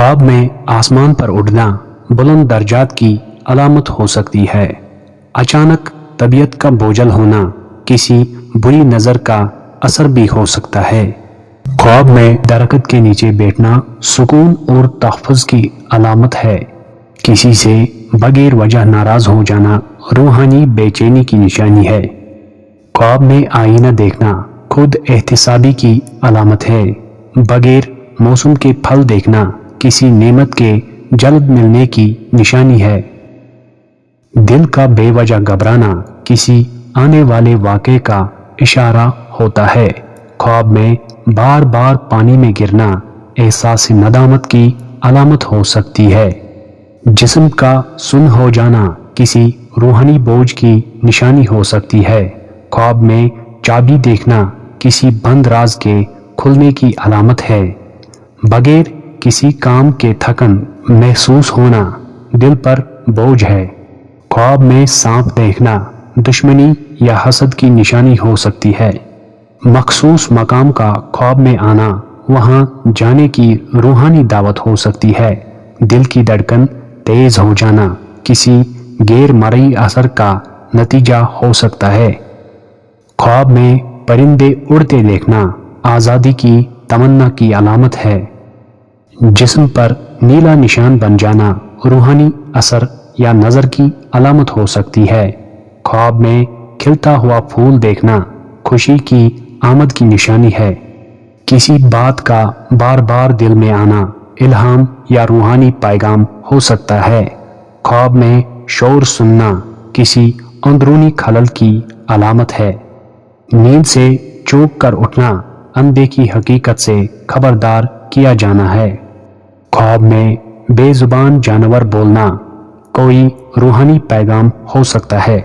ख्वाब में आसमान पर उड़ना बुलंद दर्जात की अलामत हो सकती है। अचानक तबीयत का बोझल होना किसी बुरी नज़र का असर भी हो सकता है। ख्वाब में दरख्त के नीचे बैठना सुकून और तहफ़्फ़ुज़ की अलामत है। किसी से बगैर वजह नाराज़ हो जाना रूहानी बेचैनी की निशानी है। ख्वाब में आईना देखना खुद एहतिसाबी की अलामत है। बगैर मौसम के फल देखना किसी नेमत के जल्द मिलने की निशानी है। दिल का बेवजह घबराना किसी आने वाले वाक़े का इशारा होता है। ख्वाब में बार बार पानी में गिरना एहसास नदामत की अलामत हो सकती है। जिस्म का सुन्न हो जाना किसी रूहानी बोझ की निशानी हो सकती है। ख्वाब में चाबी देखना किसी बंद राज के खुलने की अलामत है। बगैर किसी काम के थकन महसूस होना दिल पर बोझ है। ख्वाब में सांप देखना दुश्मनी या हसद की निशानी हो सकती है। मखसूस मकाम का ख्वाब में आना वहां जाने की रूहानी दावत हो सकती है। दिल की धड़कन तेज हो जाना किसी गैर मरई असर का नतीजा हो सकता है। ख्वाब में परिंदे उड़ते देखना आज़ादी की तमन्ना की अलामत है। जिस्म पर नीला निशान बन जाना रूहानी असर या नज़र की अलामत हो सकती है। ख्वाब में खिलता हुआ फूल देखना खुशी की आमद की निशानी है। किसी बात का बार बार दिल में आना इल्हाम या रूहानी पैगाम हो सकता है। ख्वाब में शोर सुनना किसी अंदरूनी खलल की अलामत है। नींद से चौंक कर उठना अनदेखी हकीकत से खबरदार किया जाना है। ख्वाब में बेजुबान जानवर बोलना कोई रूहानी पैगाम हो सकता है।